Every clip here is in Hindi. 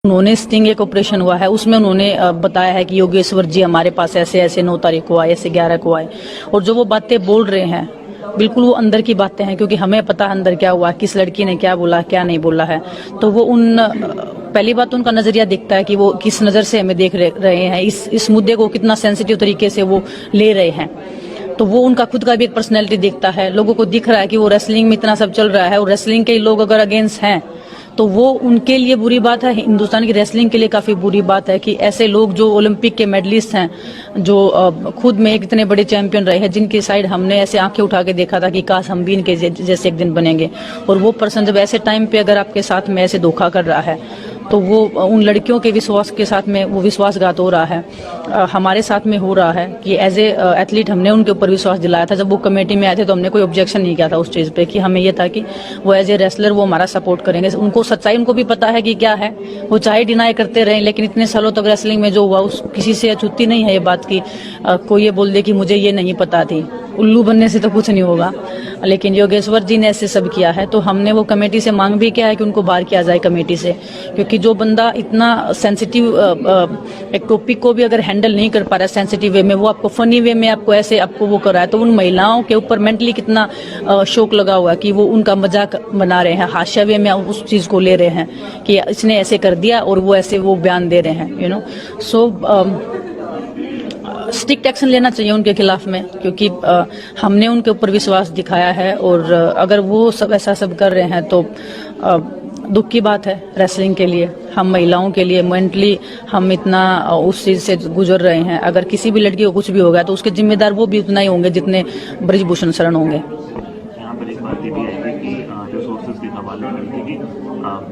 उन्होंने स्टिंग एक ऑपरेशन हुआ है उसमें उन्होंने बताया है कि योगेश्वर जी हमारे पास ऐसे ऐसे 9 तारीख को आए, ऐसे 11 को आए, और जो वो बातें बोल रहे हैं बिल्कुल वो अंदर की बातें हैं, क्योंकि हमें पता है अंदर क्या हुआ, किस लड़की ने क्या बोला क्या नहीं बोला है। तो वो पहली बात तो उनका नजरिया दिखता है कि वो किस नजर से हमें देख रहे हैं, इस मुद्दे को कितना सेंसिटिव तरीके से वो ले रहे हैं। तो वो उनका खुद का भी एक पर्सनैलिटी दिखता है, लोगों को दिख रहा है कि वो रेसलिंग में इतना सब चल रहा है और रेसलिंग के लोग अगर अगेंस्ट हैं तो वो उनके लिए बुरी बात है, हिंदुस्तान की रेसलिंग के लिए काफी बुरी बात है कि ऐसे लोग जो ओलंपिक के मेडलिस्ट हैं, जो खुद में एक इतने बड़े चैंपियन रहे हैं, जिनकी साइड हमने ऐसे आंखें उठा के देखा था कि काश हम भी इनके जैसे एक दिन बनेंगे, और वो पर्सन जब ऐसे टाइम पे अगर आपके साथ में ऐसे धोखा कर रहा है तो वो उन लड़कियों के विश्वास के साथ में वो विश्वासघात हो रहा है। हमारे साथ में हो रहा है कि एज ए एथलीट हमने उनके ऊपर विश्वास दिलाया था। जब वो कमेटी में आए थे तो हमने कोई ऑब्जेक्शन नहीं किया था उस चीज़ पे, कि हमें ये था कि वो एज ए रेसलर वो हमारा सपोर्ट करेंगे। उनको सच्चाई उनको भी पता है कि क्या है, वो चाहे डिनाई करते रहे, लेकिन इतने सालों तक रेसलिंग में जो हुआ उस किसी से अछूती नहीं है ये बात की कोई ये बोल दे कि मुझे ये नहीं पता थी। उल्लू बनने से तो कुछ नहीं होगा, लेकिन योगेश्वर जी ने ऐसे सब किया है तो हमने वो कमेटी से मांग भी किया है कि उनको बाहर किया जाए कमेटी से, क्योंकि जो बंदा इतना सेंसिटिव एक टॉपिक को भी अगर हैंडल नहीं कर पा रहा है सेंसिटिव वे में, वो आपको फनी वे में आपको ऐसे आपको वो कर रहा है, तो उन महिलाओं के ऊपर मेंटली कितना शोक लगा हुआ है कि वो उनका मजाक बना रहे हैं, हास्य वे में उस चीज को ले रहे हैं कि इसने ऐसे कर दिया और वो ऐसे वो बयान दे रहे हैं, सो स्ट्रिक्ट एक्शन लेना चाहिए उनके खिलाफ में, क्योंकि हमने उनके ऊपर विश्वास दिखाया है, और अगर वो सब ऐसा सब कर रहे हैं तो दुख की बात है रेसलिंग के लिए, हम महिलाओं के लिए मेंटली हम इतना उस चीज से गुजर रहे हैं। अगर किसी भी लड़की को कुछ भी होगा तो उसके जिम्मेदार वो भी उतना ही होंगे जितने ब्रिजभूषण शरण होंगे। यहाँ पर एक बात ये भी है कि जो सोर्सेज के हवाले करते कि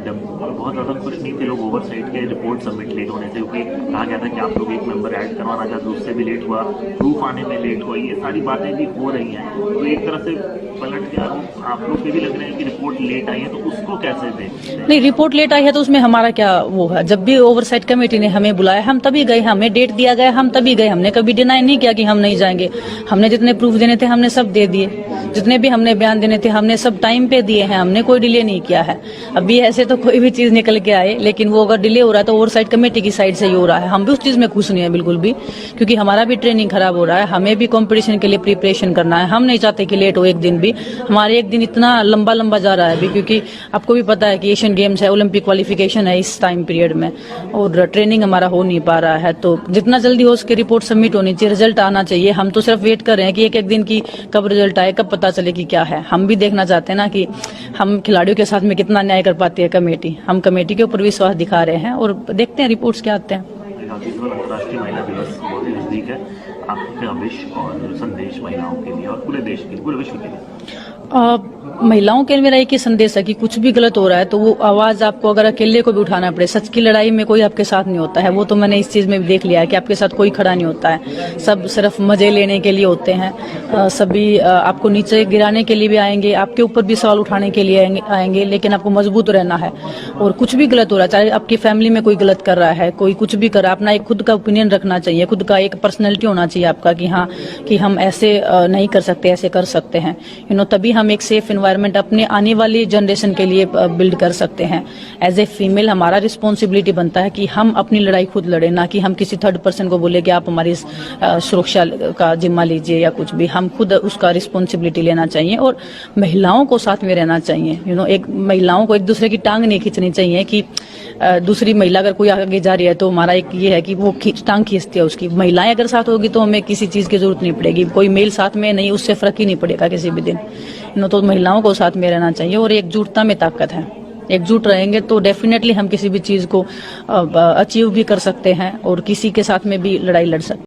जब बहुत ज़्यादा खुश नहीं थे लोग ओवरसाइट के रिपोर्ट सबमिट लेट होने से, क्योंकि कहा गया था कि आप लोग एक मेंबर ऐड करवाना चाहते, उससे भी लेट हुआ, प्रूफ आने में लेट हुआ, ये सारी बातें भी हो रही हैं। तो एक तरह से पलट के आप लोग के भी लग रहे हैं कि रिपोर्ट लेट आई है, तो उसको कैसे दें? नहीं, रिपोर्ट लेट आई है तो उसमें हमारा क्या वो है, जब भी ओवरसाइट कमेटी ने हमें बुलाया हम तभी गए, हमें डेट दिया गया हम तभी गए, हमने कभी डिनाई नहीं किया कि हम नहीं जाएंगे। हमने जितने प्रूफ देने थे हमने सब दे दिए, जितने भी हमने बयान देने थे हमने सब टाइम पे दिए हैं, हमने कोई डिले नहीं किया है। अभी ऐसे तो कोई भी चीज निकल के आए, लेकिन वो अगर डिले हो रहा है तो ओवरसाइट कमेटी की साइड से ही हो रहा है। हम भी उस चीज में खुश नहीं है बिल्कुल भी, क्योंकि हमारा भी ट्रेनिंग खराब हो रहा है, हमें भी कंपटीशन के लिए प्रिपरेशन करना है। हम नहीं चाहते कि लेट हो एक दिन भी, हमारे एक दिन इतना लंबा लंबा जा रहा है अभी, क्योंकि आपको भी पता है कि एशियन गेम्स है, ओलंपिक क्वालिफिकेशन है इस टाइम पीरियड में, और ट्रेनिंग हमारा हो नहीं पा रहा है। तो जितना जल्दी हो उसकी रिपोर्ट सबमिट होनी चाहिए, रिजल्ट आना चाहिए। हम तो सिर्फ वेट कर रहे हैं कि एक एक दिन की कब रिजल्ट आए, कब पता चले कि क्या है। हम भी देखना चाहते हैं ना कि हम खिलाड़ियों के साथ में कितना न्याय कर पाती है कमेटी। हम कमेटी के ऊपर विश्वास दिखा रहे हैं और देखते हैं रिपोर्ट्स क्या आते हैं। अंतर्राष्ट्रीय महिला दिवस बहुत ही नजदीक है, आपका विश और संदेश महिलाओं के लिए और पूरे देश के लिए, पूरे विश्व के लिए? महिलाओं के लिए मेरा एक ही संदेश है कि कुछ भी गलत हो रहा है तो वो आवाज आपको अगर अकेले को भी उठाना पड़े, सच की लड़ाई में कोई आपके साथ नहीं होता है। वो तो मैंने इस चीज में भी देख लिया है कि आपके साथ कोई खड़ा नहीं होता है, सब सिर्फ मजे लेने के लिए होते हैं। सभी आपको नीचे गिराने के लिए भी आएंगे, आपके ऊपर भी सवाल उठाने के लिए आएंगे, लेकिन आपको मजबूत रहना है। और कुछ भी गलत हो रहा है, चाहे आपकी फैमिली में कोई गलत कर रहा है, कोई कुछ भी कर रहा है, अपना एक खुद का ओपिनियन रखना चाहिए, खुद का एक पर्सनैलिटी होना चाहिए आपका कि हाँ कि हम ऐसे नहीं कर सकते, ऐसे कर सकते हैं। तभी हम एक सेफ एनवायरनमेंट अपने आने वाली जनरेशन के लिए बिल्ड कर सकते हैं। एज ए फीमेल हमारा रिस्पॉन्सिबिलिटी बनता है कि हम अपनी लड़ाई खुद लड़े, ना कि हम किसी थर्ड पर्सन को बोले कि आप हमारी सुरक्षा का जिम्मा लीजिए या कुछ भी। हम खुद उसका रिस्पॉन्सिबिलिटी लेना चाहिए और महिलाओं को साथ में रहना चाहिए। एक महिलाओं को एक दूसरे की टांग नहीं खींचनी चाहिए कि दूसरी महिला अगर कोई आगे जा रही है तो हमारा एक ये है कि वो टांग खींचती है उसकी। महिलाएं अगर साथ होगी तो हमें किसी चीज की जरूरत नहीं पड़ेगी, कोई मेल साथ में नहीं, उससे फर्क ही नहीं पड़ेगा किसी भी दिन। तो महिलाओं को साथ में रहना चाहिए और एकजुटता में ताकत है। एकजुट रहेंगे तो डेफिनेटली हम किसी भी चीज को अचीव भी कर सकते हैं और किसी के साथ में भी लड़ाई लड़ सकते हैं।